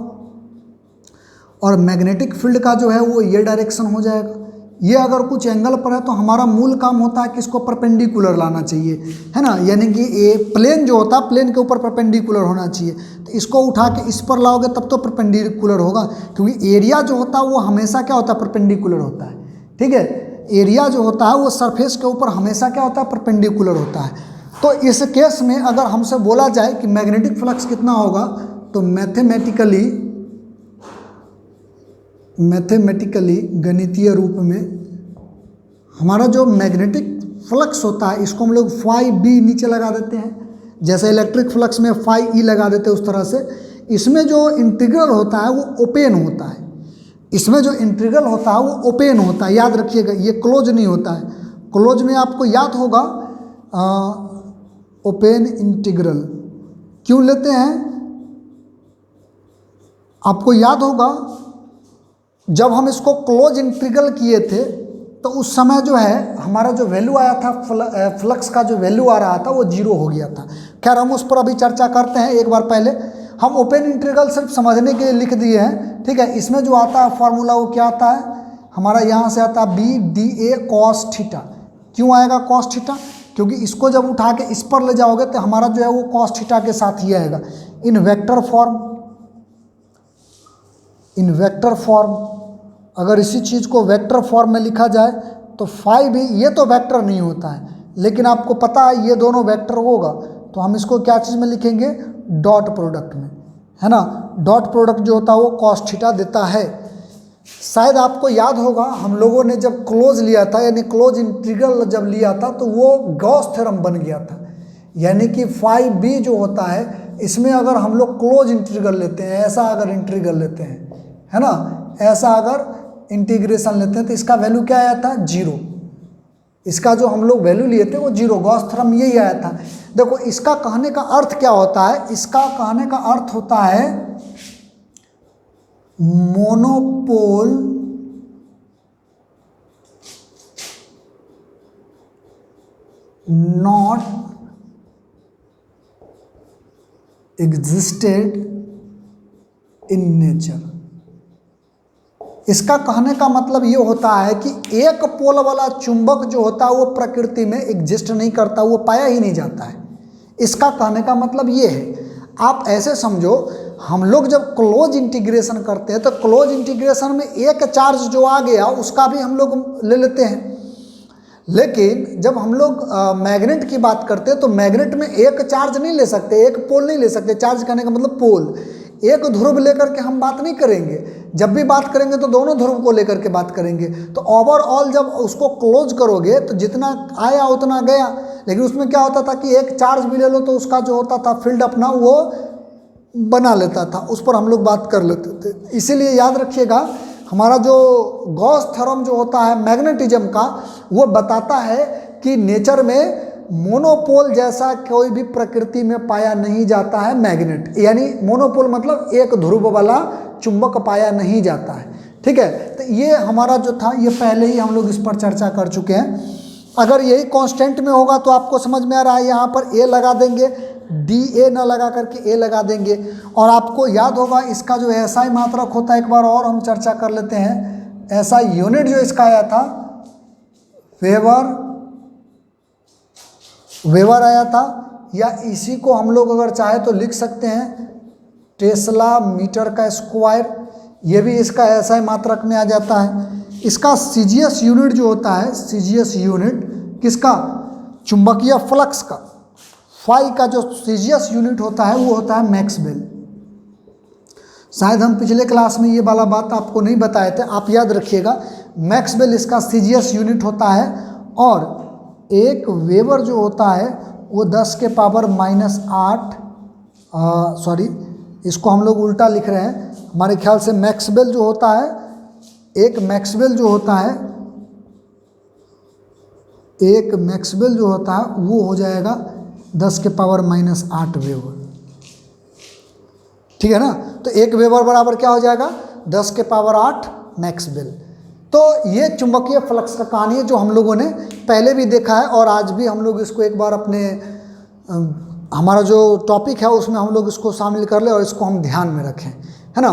और मैग्नेटिक फील्ड का जो है वो ये डायरेक्शन हो जाएगा। ये अगर कुछ एंगल पर है तो हमारा मूल काम होता है कि इसको परपेंडिकुलर लाना चाहिए, है ना, यानी कि ये प्लेन जो होता है प्लेन के ऊपर परपेंडिकुलर होना चाहिए। तो इसको उठा के इस पर लाओगे तब तो परपेंडिकुलर होगा, क्योंकि एरिया जो होता है वो हमेशा क्या होता है, परपेंडिकुलर होता है। ठीक है, एरिया जो होता है वो सरफेस के ऊपर हमेशा क्या होता है, परपेंडिकुलर होता है। तो इस केस में अगर हमसे बोला जाए कि मैग्नेटिक फ्लक्स कितना होगा, तो मैथमेटिकली गणितीय रूप में हमारा जो मैग्नेटिक फ्लक्स होता है इसको हम लोग फाई बी नीचे लगा देते हैं, जैसे इलेक्ट्रिक फ्लक्स में फाई ई लगा देते हैं उस तरह से। इसमें जो इंटीग्रल होता है वो ओपन होता है, इसमें जो इंटीग्रल होता है वो ओपन होता है, याद रखिएगा, ये क्लोज नहीं होता है। क्लोज में आपको याद होगा ओपन इंटीग्रल क्यों लेते हैं, आपको याद होगा जब हम इसको क्लोज इंटीग्रल किए थे तो उस समय जो है हमारा जो वैल्यू आया था, फ्लक्स का जो वैल्यू आ रहा था वो 0 हो गया था। खैर हम उस पर अभी चर्चा करते हैं, एक बार पहले हम ओपन इंटीग्रल सिर्फ समझने के लिए लिख दिए हैं। ठीक है, इसमें जो आता है फॉर्मूला वो क्या आता है हमारा, यहाँ से आता है B D A cos theta. क्यों आएगा कॉस थीटा, क्योंकि इसको जब उठा के इस पर ले जाओगे तो हमारा जो है वो कॉस थीटा के साथ ही आएगा इन वेक्टर फॉर्म। अगर इसी चीज़ को वेक्टर फॉर्म में लिखा जाए तो फाई भी, ये तो वेक्टर नहीं होता है लेकिन आपको पता है ये दोनों वेक्टर होगा, तो हम इसको क्या चीज़ में लिखेंगे, डॉट प्रोडक्ट में, है ना। डॉट प्रोडक्ट जो होता है वो कॉस थीटा देता है। शायद आपको याद होगा हम लोगों ने जब क्लोज लिया था, यानी क्लोज इंटीग्रल जब लिया था तो वो गॉस थ्योरम बन गया था, यानी कि फाई बी जो होता है इसमें अगर हम लोग क्लोज इंटीग्रल लेते हैं, ऐसा अगर इंटीग्रल लेते हैं, है ना, ऐसा अगर इंटीग्रेशन लेते हैं तो इसका वैल्यू क्या आया था, 0। इसका जो हम लोग वैल्यू लिए थे वो 0, गॉस थ्योरम यही आया था। देखो इसका कहने का अर्थ क्या होता है, इसका कहने का अर्थ होता है monopole not existed in nature. इसका कहने का मतलब ये होता है कि एक पोल वाला चुंबक जो होता है वो प्रकृति में एग्जिस्ट नहीं करता, वो पाया ही नहीं जाता है। इसका कहने का मतलब ये है, आप ऐसे समझो हम लोग जब क्लोज इंटीग्रेशन करते हैं तो क्लोज इंटीग्रेशन में एक चार्ज जो आ गया उसका भी हम लोग ले लेते हैं, लेकिन जब हम लोग मैग्नेट की बात करते हैं तो मैग्नेट में एक चार्ज नहीं ले सकते, एक पोल नहीं ले सकते। चार्ज करने का मतलब पोल, एक ध्रुव लेकर के हम बात नहीं करेंगे, जब भी बात करेंगे तो दोनों ध्रुव को लेकर के बात करेंगे। तो ओवरऑल जब उसको क्लोज करोगे तो जितना आया उतना गया, लेकिन उसमें क्या होता था कि एक चार्ज भी ले लो तो उसका जो होता था फील्ड अपना वो बना लेता था, उस पर हम लोग बात कर लेते थे। इसीलिए याद रखिएगा हमारा जो गॉस थ्योरम जो होता है मैग्नेटिज्म का, वो बताता है कि नेचर में मोनोपोल जैसा कोई भी प्रकृति में पाया नहीं जाता है मैग्नेट, यानी मोनोपोल मतलब एक ध्रुव वाला चुंबक पाया नहीं जाता है। ठीक है, तो ये हमारा जो था ये पहले ही हम लोग इस पर चर्चा कर चुके हैं। अगर यही कांस्टेंट में होगा तो आपको समझ में आ रहा है, यहाँ पर ए लगा देंगे, डी ए ना लगा करके ए लगा देंगे। और आपको याद होगा इसका जो एसआई मात्रक होता है, एक बार और हम चर्चा कर लेते हैं। एसआई यूनिट जो इसका आया था वेबर आया था, या इसी को हम लोग अगर चाहे तो लिख सकते हैं टेस्ला मीटर का स्क्वायर, ये भी इसका एसआई मात्रक में आ जाता है। इसका सीजीएस यूनिट जो होता है, सीजीएस यूनिट किसका, चुंबकीय फ्लक्स का, फाई का जो सीजीएस यूनिट होता है वो होता है मैक्सवेल। शायद हम पिछले क्लास में ये वाला बात आपको नहीं बताए थे, आप याद रखिएगा। मैक्सवेल इसका सीजीएस यूनिट होता है, और एक वेबर जो होता है वो 10 के पावर -8, सॉरी इसको हम लोग उल्टा लिख रहे हैं, हमारे ख्याल से मैक्सवेल जो होता है, एक मैक्सवेल जो होता है वो हो जाएगा 10 के पावर -8 वेबर। ठीक है ना, तो एक वेबर बराबर क्या हो जाएगा 10 के पावर 8 मैक्सवेल। तो ये चुंबकीय फ्लक्स का कहानी है जो हम लोगों ने पहले भी देखा है और आज भी हम लोग इसको एक बार अपने हमारा जो टॉपिक है उसमें हम लोग इसको शामिल कर ले और इसको हम ध्यान में रखें, है ना।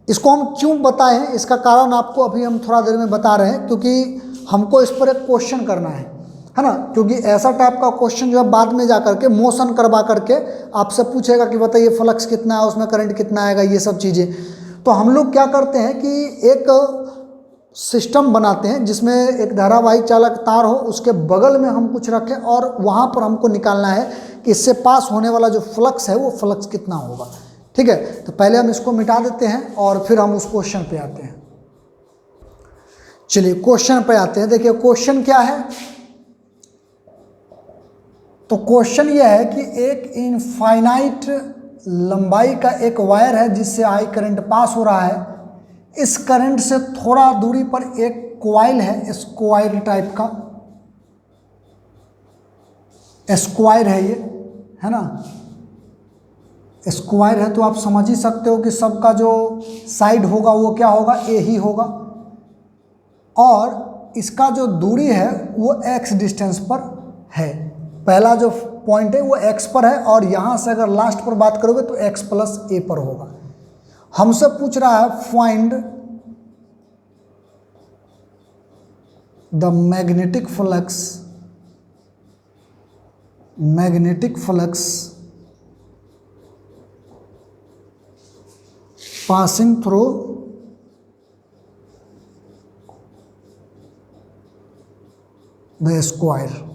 इसको हम क्यों बताएं, इसका कारण आपको अभी हम थोड़ा देर में बता रहे हैं, क्योंकि हमको इस पर एक क्वेश्चन करना है ना। क्योंकि ऐसा टाइप का क्वेश्चन जो है बाद में जा करके मोशन करवा करके आपसे पूछेगा कि बताइए फ्लक्स कितना है, उसमें करंट कितना आएगा, ये सब चीज़ें। तो हम लोग क्या करते हैं कि एक सिस्टम बनाते हैं जिसमें एक धारावाही चालक तार हो, उसके बगल में हम कुछ रखें और वहाँ पर हमको निकालना है कि इससे पास होने वाला जो फ्लक्स है वो फ्लक्स कितना होगा। ठीक है, तो पहले हम इसको मिटा देते हैं और फिर हम उस क्वेश्चन पे आते हैं। चलिए क्वेश्चन पे आते हैं। देखिए क्वेश्चन क्या है, तो क्वेश्चन यह है कि एक इनफाइनाइट लंबाई का एक वायर है जिससे आई करंट पास हो रहा है। इस करंट से थोड़ा दूरी पर एक कॉइल है, स्क्वायर टाइप का स्क्वायर है ये, है ना। स्क्वायर है तो आप समझ ही सकते हो कि सबका जो साइड होगा वो क्या होगा, ए ही होगा। और इसका जो दूरी है वो एक्स डिस्टेंस पर है। पहला जो पॉइंट है वो एक्स पर है और यहाँ से अगर लास्ट पर बात करोगे तो एक्स प्लस ए पर होगा। हमसे पूछ रहा है find the magnetic flux passing through the square.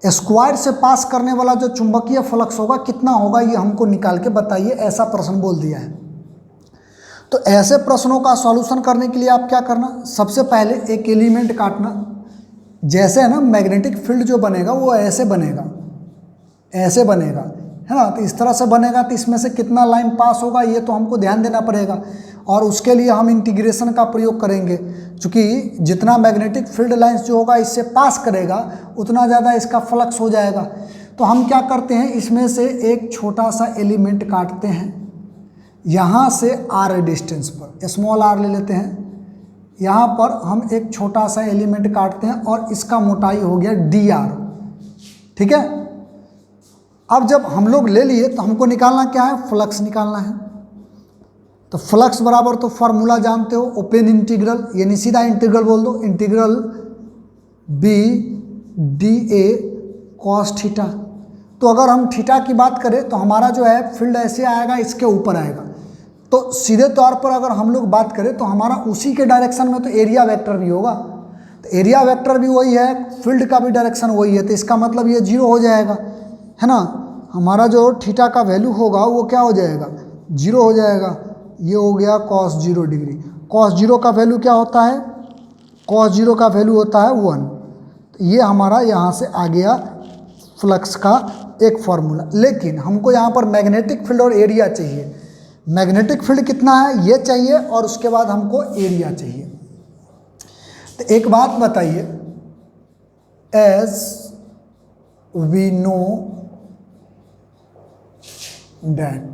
Square से पास करने वाला जो चुंबकीय फ्लक्स होगा कितना होगा, ये हमको निकाल के बताइए, ऐसा प्रश्न बोल दिया है। तो ऐसे प्रश्नों का सॉल्यूशन करने के लिए आप क्या करना, सबसे पहले एक एलिमेंट काटना। जैसे है ना मैग्नेटिक फील्ड जो बनेगा वो ऐसे बनेगा, है ना। तो इस तरह से बनेगा तो इसमें से कितना लाइन पास होगा ये तो हमको ध्यान देना पड़ेगा और उसके लिए हम इंटीग्रेशन का प्रयोग करेंगे। क्योंकि जितना मैग्नेटिक फील्ड लाइंस जो होगा इससे पास करेगा उतना ज़्यादा इसका फ्लक्स हो जाएगा। तो हम क्या करते हैं, इसमें से एक छोटा सा एलिमेंट काटते हैं यहाँ से आर डिस्टेंस पर, स्मॉल आर ले लेते हैं। यहाँ पर हम एक छोटा सा एलिमेंट काटते हैं और इसका मोटाई हो गया डी आर। ठीक है, अब जब हम लोग ले लिए तो हमको निकालना क्या है, फ्लक्स निकालना है। तो फ्लक्स बराबर तो फार्मूला जानते हो, ओपन इंटीग्रल, यानी सीधा इंटीग्रल बोल दो, integral B D A cos theta. तो अगर हम थीटा की बात करें तो हमारा जो है फील्ड ऐसे आएगा, इसके ऊपर आएगा। तो सीधे तौर पर अगर हम लोग बात करें तो हमारा उसी के डायरेक्शन में तो एरिया वेक्टर भी होगा। तो एरिया वेक्टर भी वही है, फील्ड का भी डायरेक्शन वही है, तो इसका मतलब ये जीरो हो जाएगा, है ना। हमारा जो थीटा का वैल्यू होगा वो क्या हो जाएगा, जीरो हो जाएगा। ये हो गया cos 0 डिग्री। cos 0 का वैल्यू क्या होता है, cos 0 का वैल्यू होता है 1। तो ये हमारा यहाँ से आ गया फ्लक्स का एक फॉर्मूला। लेकिन हमको यहाँ पर मैग्नेटिक फील्ड और एरिया चाहिए। मैग्नेटिक फील्ड कितना है ये चाहिए और उसके बाद हमको एरिया चाहिए। तो एक बात बताइए, एज वी नो दैट,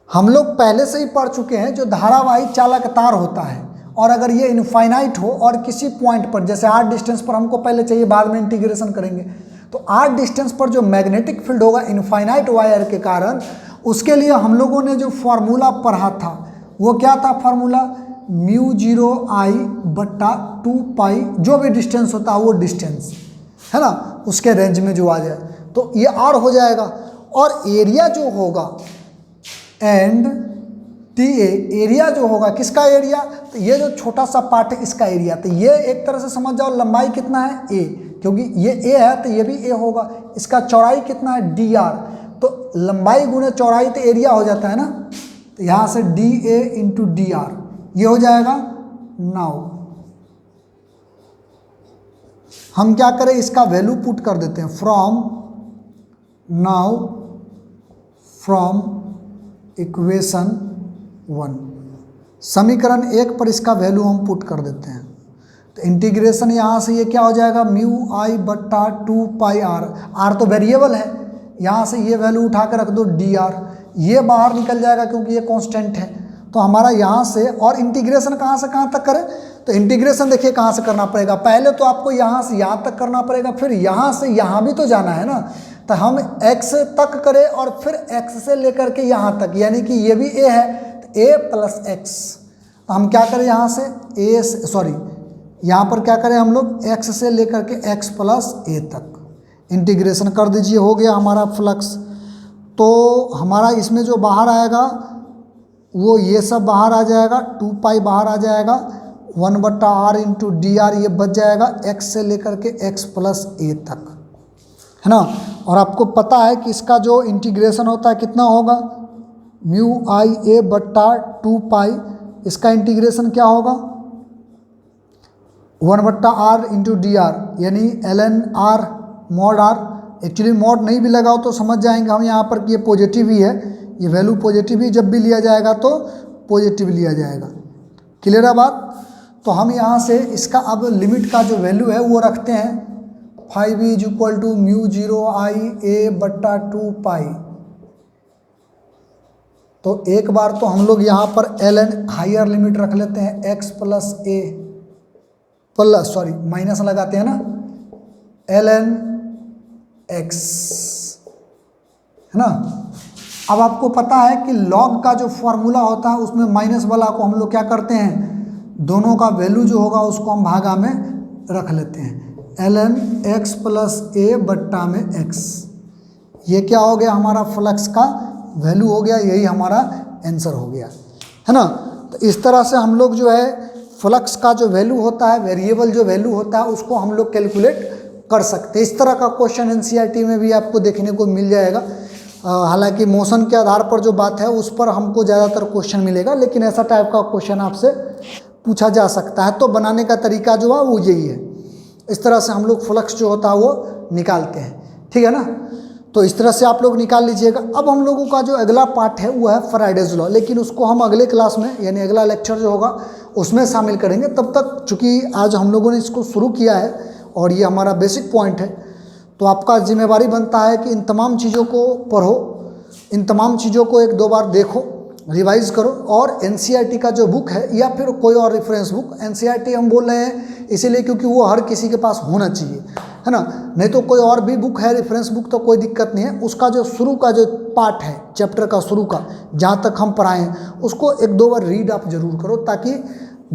हम लोग पहले से ही पढ़ चुके हैं जो धारावाही चालक तार होता है और अगर ये इनफाइनाइट हो और किसी पॉइंट पर, जैसे आर डिस्टेंस पर हमको पहले चाहिए, बाद में इंटीग्रेशन करेंगे, तो आर डिस्टेंस पर जो मैग्नेटिक फील्ड होगा इनफाइनाइट वायर के कारण, उसके लिए हम लोगों ने जो फार्मूला पढ़ा था वो क्या था, फार्मूला म्यू 0 आई बट्टा 2 पाई, जो भी डिस्टेंस होता है वो डिस्टेंस, है ना, उसके रेंज में जो आ जाए तो ये आर हो जाएगा। और एरिया जो होगा एंड टी ए, एरिया जो होगा किसका एरिया, तो ये जो छोटा सा पार्ट है इसका एरिया। तो ये एक तरह से समझ जाओ लंबाई कितना है ए, क्योंकि ये ए है तो ये भी ए होगा। इसका चौड़ाई कितना है डी आर, तो लंबाई गुणे चौड़ाई तो एरिया हो जाता है ना। तो यहाँ से D A into D R ये हो जाएगा। नाउ हम क्या करें, इसका वैल्यू पुट कर देते हैं फ्रॉम इक्वेशन 1, समीकरण 1 पर इसका वैल्यू हम पुट कर देते हैं। तो इंटीग्रेशन यहाँ से ये क्या हो जाएगा, म्यू आई बट्टा 2 पाई आर, आर तो वेरिएबल है, यहाँ से ये वैल्यू उठा कर रख दो डी आर, ये बाहर निकल जाएगा क्योंकि ये कांस्टेंट है। तो हमारा यहाँ से, और इंटीग्रेशन कहाँ से कहाँ तक करें, तो इंटीग्रेशन देखिए कहाँ से करना पड़ेगा, पहले तो आपको यहाँ से यहाँ तक करना पड़ेगा, फिर यहाँ से यहाँ भी तो जाना है ना। तो हम x तक करें और फिर x से लेकर के यहाँ तक, यानी कि ये भी a है तो a प्लस x। तो हम क्या करें यहाँ से यहाँ पर क्या करें हम लोग, x से लेकर के x प्लस a तक इंटीग्रेशन कर दीजिए, हो गया हमारा फ्लक्स। तो हमारा इसमें जो बाहर आएगा वो ये सब बाहर आ जाएगा, 2 पाई बाहर आ जाएगा, 1/r इंटू डी आर ये बच जाएगा x से लेकर के x प्लस a तक, है ना। और आपको पता है कि इसका जो इंटीग्रेशन होता है कितना होगा, म्यू आई a बट्टा 2 पाई, इसका इंटीग्रेशन क्या होगा 1/r इंटू डी आर, यानी ln r mod r। Actually mod नहीं भी लगाओ तो समझ जाएंगे हम यहाँ पर कि ये पॉजिटिव ही है, ये वैल्यू पॉजिटिव ही जब भी लिया जाएगा तो पॉजिटिव लिया जाएगा। क्लियर है बात। तो हम यहाँ से इसका अब लिमिट का जो वैल्यू है वो रखते हैं 5 is equal to mu 0 I a बट्टा 2 पाई। तो एक बार तो हम लोग यहाँ पर ln हायर लिमिट रख लेते हैं x plus a plus minus लगाते हैं ना ln x, है ना। अब आपको पता है कि log का जो फॉर्मूला होता है उसमें माइनस वाला को हम लोग क्या करते हैं, दोनों का वैल्यू जो होगा उसको हम भागा में रख लेते हैं, ln x प्लस a बट्टा में x। ये क्या हो गया हमारा फ्लक्स का वैल्यू हो गया, यही हमारा आंसर हो गया, है ना। तो इस तरह से हम लोग जो है फ्लक्स का जो वैल्यू होता है, वेरिएबल जो वैल्यू होता है उसको हम लोग कैलकुलेट कर सकते हैं। इस तरह का क्वेश्चन एनसीईआरटी में भी आपको देखने को मिल जाएगा। हालांकि मोशन के आधार पर जो बात है उस पर हमको ज़्यादातर क्वेश्चन मिलेगा, लेकिन ऐसा टाइप का क्वेश्चन आपसे पूछा जा सकता है। तो बनाने का तरीका जो है वो यही है, इस तरह से हम लोग फ्लक्स जो होता है वो निकालते हैं, ठीक है ना। तो इस तरह से आप लोग निकाल लीजिएगा। अब हम लोगों का जो अगला पार्ट है वो है फैराडेज लॉ, लेकिन उसको हम अगले क्लास में यानी अगला लेक्चर जो होगा उसमें शामिल करेंगे। तब तक चूँकि आज हम लोगों ने इसको शुरू किया है और ये हमारा बेसिक पॉइंट है, तो आपका जिम्मेवारी बनता है कि इन तमाम चीज़ों को पढ़ो, इन तमाम चीज़ों को 1-2 बार देखो, रिवाइज करो। और एनसीईआरटी का जो बुक है या फिर कोई और रेफरेंस बुक, एनसीईआरटी हम बोल रहे हैं इसीलिए क्योंकि वो हर किसी के पास होना चाहिए, है ना। नहीं तो कोई और भी बुक है रेफरेंस बुक तो कोई दिक्कत नहीं है, उसका जो शुरू का जो पार्ट है चैप्टर का शुरू का जहाँ तक हम पढ़ाए हैं उसको 1-2 बार रीड आप ज़रूर करो, ताकि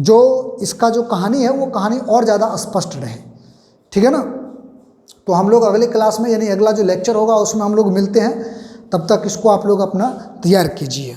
जो इसका जो कहानी है वो कहानी और ज़्यादा स्पष्ट रहे, ठीक है ना। तो हम लोग अगले क्लास में यानी अगला जो लेक्चर होगा उसमें हम लोग मिलते हैं, तब तक इसको आप लोग अपना तैयार कीजिए।